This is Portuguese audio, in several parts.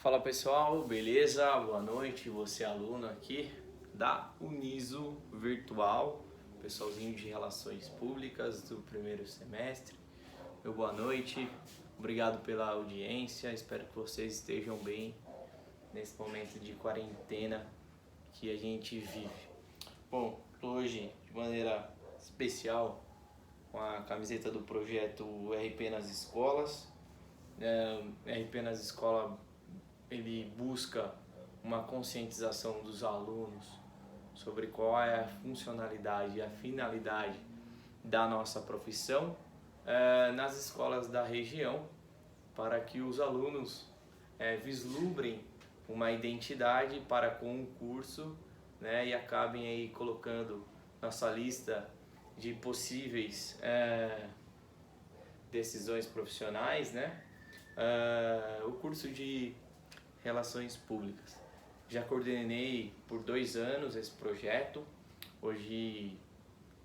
Fala pessoal, beleza? Boa noite, você aluno aqui da Uniso Virtual, pessoalzinho de Relações Públicas do primeiro semestre. Meu boa noite, obrigado pela audiência, espero que vocês estejam bem nesse momento de quarentena que a gente vive. Bom, hoje de maneira especial com a camiseta do projeto RP nas Escolas. RP nas Escolas, ele busca uma conscientização dos alunos sobre qual é a funcionalidade e a finalidade da nossa profissão nas escolas da região, para que os alunos vislumbrem uma identidade para com o curso, né, e acabem aí colocando nossa lista de possíveis decisões profissionais, né, o curso de Relações Públicas. Já coordenei por 2 anos esse projeto. Hoje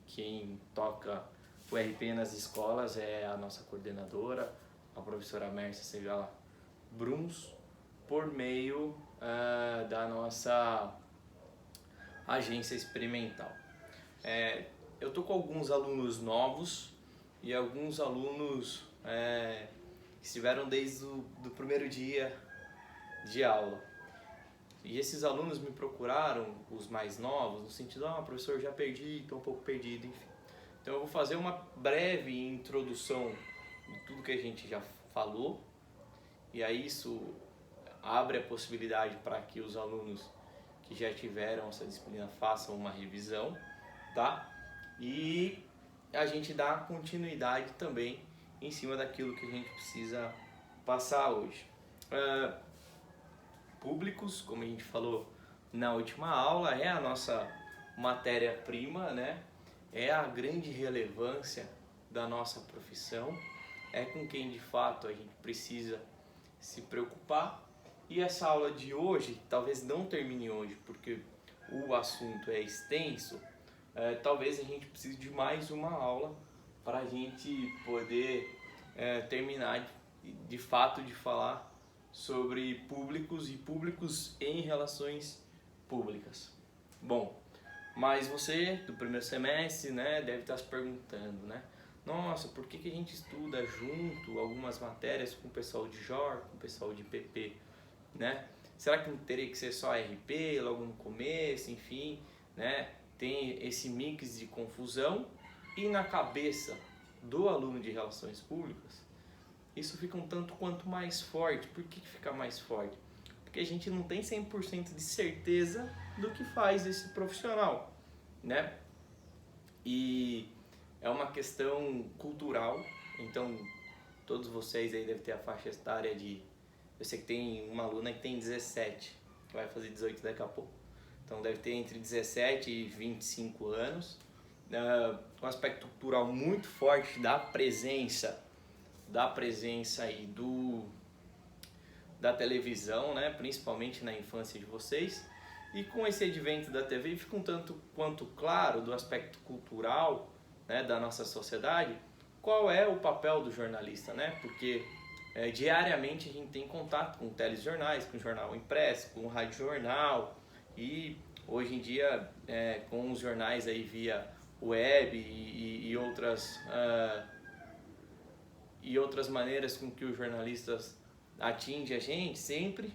quem toca o RP nas escolas é a nossa coordenadora, a professora Mércia Segala Bruns, por meio da nossa agência experimental. Eu tô com alguns alunos novos e alguns alunos que estiveram desde o primeiro dia de aula. E esses alunos me procuraram, os mais novos, no sentido, professor, já perdi, estou um pouco perdido, enfim. Então eu vou fazer uma breve introdução de tudo que a gente já falou, e aí isso abre a possibilidade para que os alunos que já tiveram essa disciplina façam uma revisão, tá? E a gente dá continuidade também em cima daquilo que a gente precisa passar hoje. Públicos, como a gente falou na última aula, é a nossa matéria-prima, né? É a grande relevância da nossa profissão, é com quem de fato a gente precisa se preocupar. E essa aula de hoje, talvez não termine hoje, porque o assunto é extenso, talvez a gente precise de mais uma aula para a gente poder terminar de fato de falar sobre públicos e públicos em relações públicas. Bom, mas você do primeiro semestre, né, deve estar se perguntando, né? Nossa, por que a gente estuda junto algumas matérias com o pessoal de JOR, com o pessoal de PP, né? Será que não teria que ser só RP logo no começo, enfim, né? Tem esse mix de confusão e na cabeça do aluno de Relações Públicas isso fica um tanto quanto mais forte. Por que fica mais forte? Porque a gente não tem 100% de certeza do que faz esse profissional, né? E é uma questão cultural, então todos vocês aí devem ter a faixa etária de... Eu sei que tem uma aluna que tem 17, que vai fazer 18 daqui a pouco. Então deve ter entre 17 e 25 anos. Um aspecto cultural muito forte da presença aí da televisão, né, principalmente na infância de vocês. E com esse advento da TV fica um tanto quanto claro do aspecto cultural, né, da nossa sociedade, qual é o papel do jornalista, né? Porque diariamente a gente tem contato com telejornais, com jornal impresso, com rádio jornal e hoje em dia com os jornais aí via web e outras maneiras com que os jornalistas atingem a gente, sempre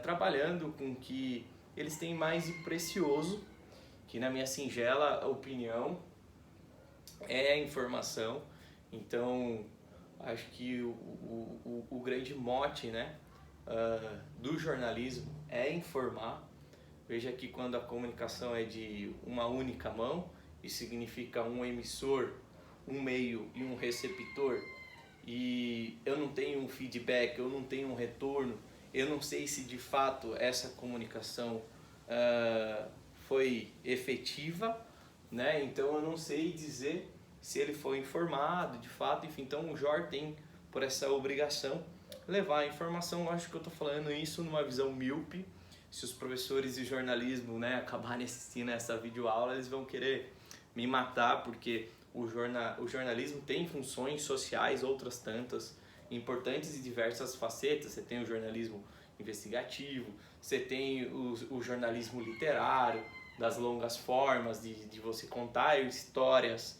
trabalhando com o que eles têm mais de precioso, que na minha singela opinião é a informação. Então acho que o grande mote, né, do jornalismo é informar. Veja que quando a comunicação é de uma única mão, isso significa um emissor, um meio e um receptor, e eu não tenho um feedback, eu não tenho um retorno, eu não sei se de fato essa comunicação foi efetiva, né? Então eu não sei dizer se ele foi informado de fato, enfim. Então o JOR tem por essa obrigação levar a informação. Lógico que eu estou falando isso numa visão míope. Se os professores de jornalismo, né, acabarem assistindo essa videoaula, eles vão querer me matar, porque o jornalismo tem funções sociais, outras tantas, importantes e diversas facetas. Você tem o jornalismo investigativo, você tem o jornalismo literário, das longas formas, de você contar histórias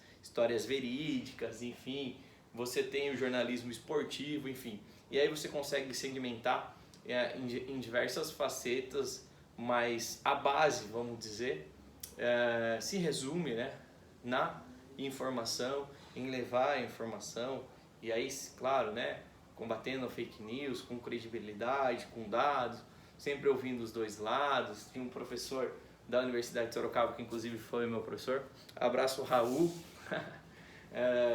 verídicas, enfim. Você tem o jornalismo esportivo, enfim. E aí você consegue segmentar em diversas facetas, mas a base, vamos dizer, se resume, né, na informação, em levar a informação, e aí, claro, né, combatendo fake news, com credibilidade, com dados, sempre ouvindo os dois lados. Tinha um professor da Universidade de Sorocaba, que inclusive foi meu professor, abraço Raul,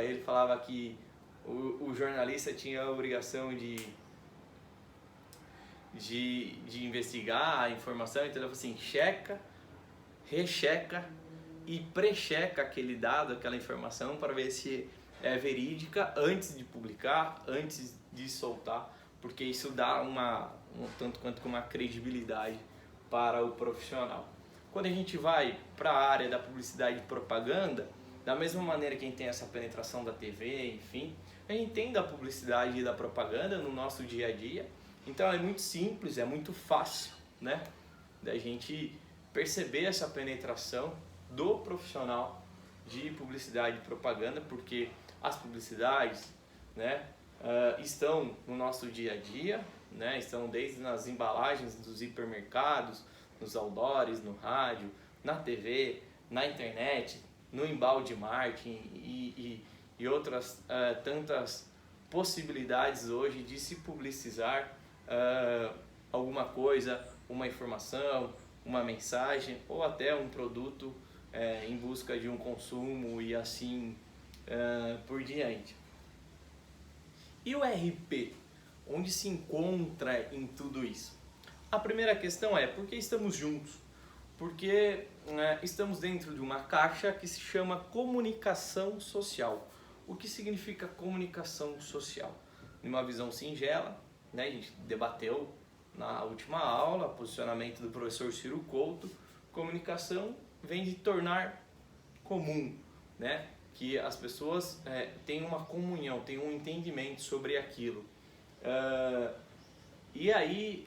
ele falava que o jornalista tinha a obrigação de investigar a informação, então ele falou assim, checa, recheca e precheca aquele dado, aquela informação para ver se é verídica antes de publicar, antes de soltar, porque isso dá tanto quanto uma credibilidade para o profissional. Quando a gente vai para a área da publicidade e propaganda, da mesma maneira que a gente tem essa penetração da TV, enfim, a gente tem da publicidade e da propaganda no nosso dia a dia. Então é muito simples, é muito fácil, né, da gente perceber essa penetração do profissional de publicidade e propaganda, porque as publicidades, né, estão no nosso dia a dia, né, estão desde nas embalagens dos hipermercados, nos outdoors, no rádio, na TV, na internet, no embalde marketing e outras tantas possibilidades hoje de se publicizar alguma coisa, uma informação, uma mensagem ou até um produto em busca de um consumo e assim por diante. E o RP, onde se encontra em tudo isso? A primeira questão é, por que estamos juntos? Porque estamos dentro de uma caixa que se chama comunicação social. O que significa comunicação social? Numa visão singela, né, a gente debateu na última aula, posicionamento do professor Ciro Couto, comunicação vem de tornar comum, né, que as pessoas tenham uma comunhão, tenham um entendimento sobre aquilo. E aí,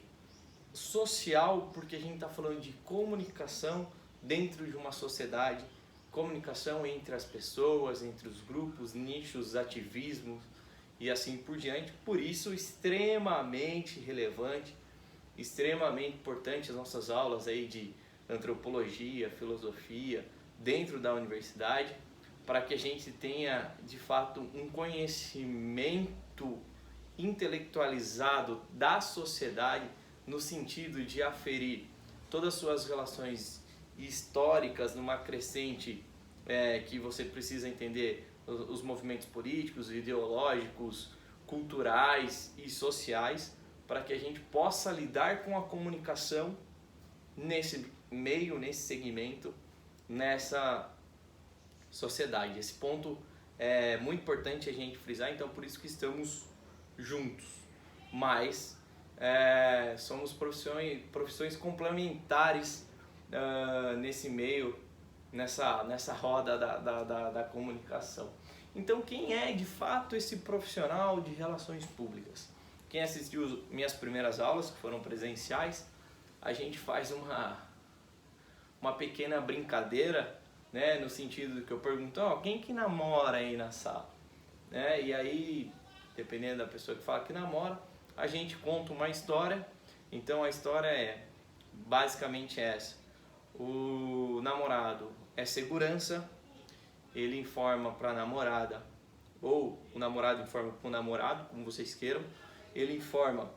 social, porque a gente está falando de comunicação dentro de uma sociedade, comunicação entre as pessoas, entre os grupos, nichos, ativismos e assim por diante. Por isso, extremamente relevante, extremamente importante as nossas aulas aí de antropologia, filosofia dentro da universidade, para que a gente tenha de fato um conhecimento intelectualizado da sociedade, no sentido de aferir todas as suas relações históricas numa crescente que você precisa entender os movimentos políticos, ideológicos, culturais e sociais, para que a gente possa lidar com a comunicação nesse meio, nesse segmento, nessa sociedade. Esse ponto é muito importante a gente frisar, então por isso que estamos juntos, mas somos profissões complementares nesse meio, nessa roda da comunicação. Então quem é de fato esse profissional de relações públicas? Quem assistiu minhas primeiras aulas, que foram presenciais, a gente faz uma pequena brincadeira, né, no sentido que eu pergunto, quem que namora aí na sala? E aí, dependendo da pessoa que fala que namora, a gente conta uma história. Então a história é basicamente essa: o namorado é segurança, ele informa para a namorada, ou o namorado informa para o namorado, como vocês queiram, ele informa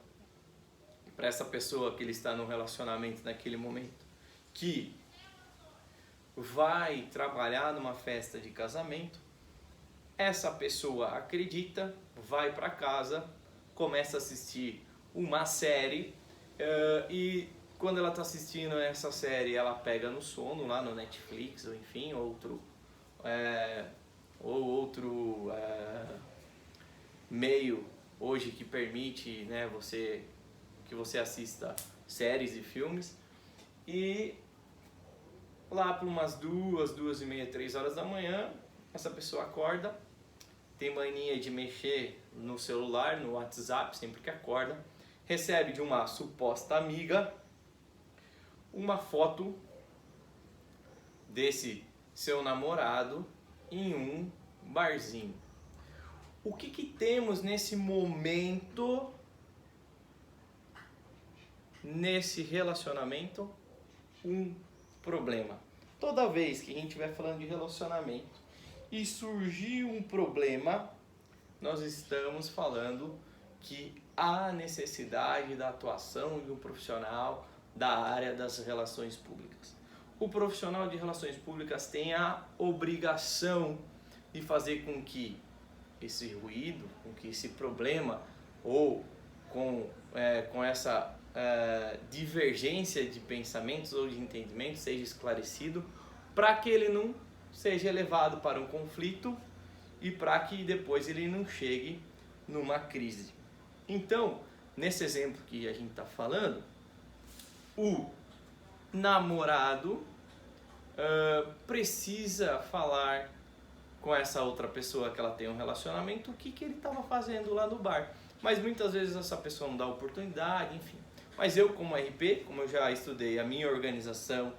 para essa pessoa que ele está num relacionamento naquele momento que vai trabalhar numa festa de casamento. Essa pessoa acredita, vai para casa, começa a assistir uma série e quando ela está assistindo essa série, ela pega no sono lá no Netflix, ou enfim, outro meio hoje que permite, né, que você assista séries e filmes. E lá por umas 2h30, 3h da manhã, essa pessoa acorda tem mania de mexer no celular, no WhatsApp, sempre que acorda, recebe de uma suposta amiga uma foto desse seu namorado em um barzinho. O que temos nesse momento, nesse relacionamento? Um problema. Toda vez que a gente estiver falando de relacionamento e surgir um problema, nós estamos falando que há necessidade da atuação de um profissional da área das relações públicas. O profissional de relações públicas tem a obrigação de fazer com que esse ruído, com que esse problema ou com essa divergência de pensamentos ou de entendimentos seja esclarecido, para que ele não seja levado para um conflito e para que depois ele não chegue numa crise. Então, nesse exemplo que a gente está falando, o namorado precisa falar com essa outra pessoa que ela tem um relacionamento, o que ele estava fazendo lá no bar. Mas muitas vezes essa pessoa não dá oportunidade, enfim. Mas eu, como RP, como eu já estudei a minha organização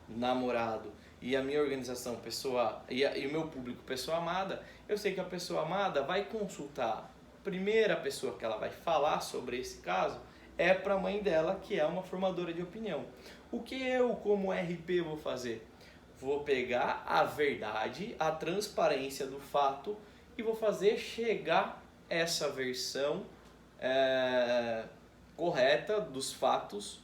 namorado e a minha organização pessoa e o meu público pessoa amada, eu sei que a pessoa amada vai consultar. A primeira pessoa que ela vai falar sobre esse caso é para a mãe dela, que é uma formadora de opinião. O que eu, como RP, vou fazer? Vou pegar a verdade, a transparência do fato e vou fazer chegar essa versão correta dos fatos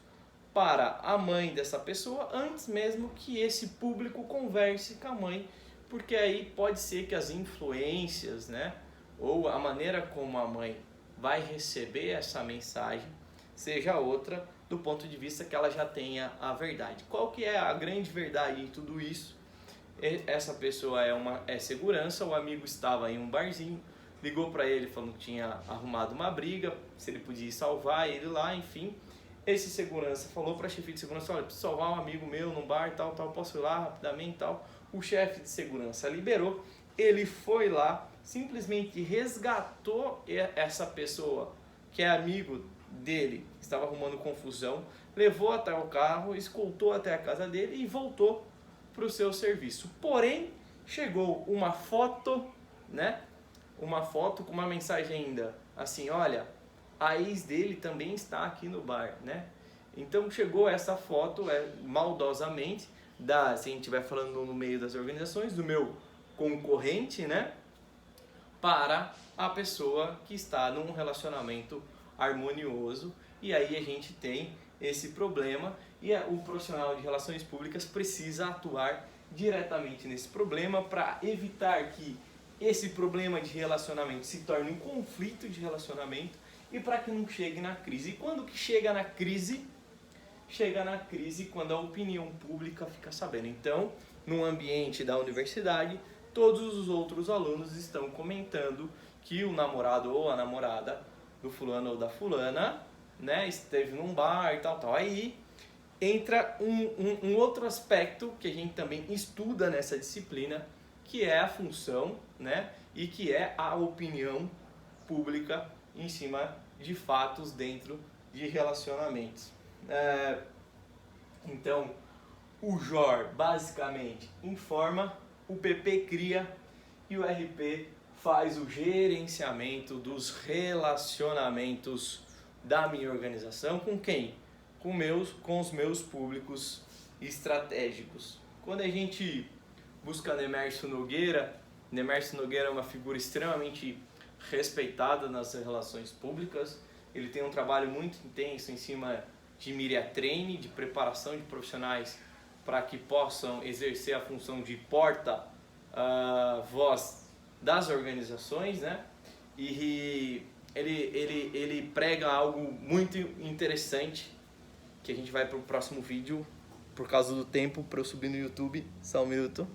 para a mãe dessa pessoa antes mesmo que esse público converse com a mãe, porque aí pode ser que as influências, né, ou a maneira como a mãe vai receber essa mensagem seja outra do ponto de vista que ela já tenha a verdade. Qual que é a grande verdade em tudo isso? Essa pessoa é segurança, o amigo estava em um barzinho, ligou para ele falando que tinha arrumado uma briga, se ele podia salvar ele lá, enfim. Esse segurança falou para a chefe de segurança, olha, preciso salvar um amigo meu num bar, tal, posso ir lá rapidamente, tal. O chefe de segurança liberou, ele foi lá, simplesmente resgatou essa pessoa que é amigo dele, que estava arrumando confusão, levou até o carro, escoltou até a casa dele e voltou para o seu serviço. Porém, chegou uma foto, né? Uma foto com uma mensagem ainda assim, olha, a ex dele também está aqui no bar, né? Então chegou essa foto maldosamente, se a gente estiver falando no meio das organizações, do meu concorrente, né? Para a pessoa que está num relacionamento harmonioso, e aí a gente tem esse problema e o profissional de relações públicas precisa atuar diretamente nesse problema para evitar que esse problema de relacionamento se torne um conflito de relacionamento e para que não chegue na crise. E quando que chega na crise? Chega na crise quando a opinião pública fica sabendo. Então, no ambiente da universidade, todos os outros alunos estão comentando que o namorado ou a namorada do fulano ou da fulana, né, esteve num bar e tal. Aí entra um outro aspecto que a gente também estuda nessa disciplina, que é a função, né, e que é a opinião pública em cima de fatos dentro de relacionamentos. Então, o JOR basicamente informa, o PP cria e o RP faz o gerenciamento dos relacionamentos da minha organização. Com quem? Com os meus públicos estratégicos. Quando a gente busca Nemércio Nogueira é uma figura extremamente respeitada nas relações públicas. Ele tem um trabalho muito intenso em cima de media training, de preparação de profissionais para que possam exercer a função de porta-voz das organizações, né? E ele prega algo muito interessante que a gente vai para o próximo vídeo por causa do tempo para eu subir no YouTube. Só um minuto.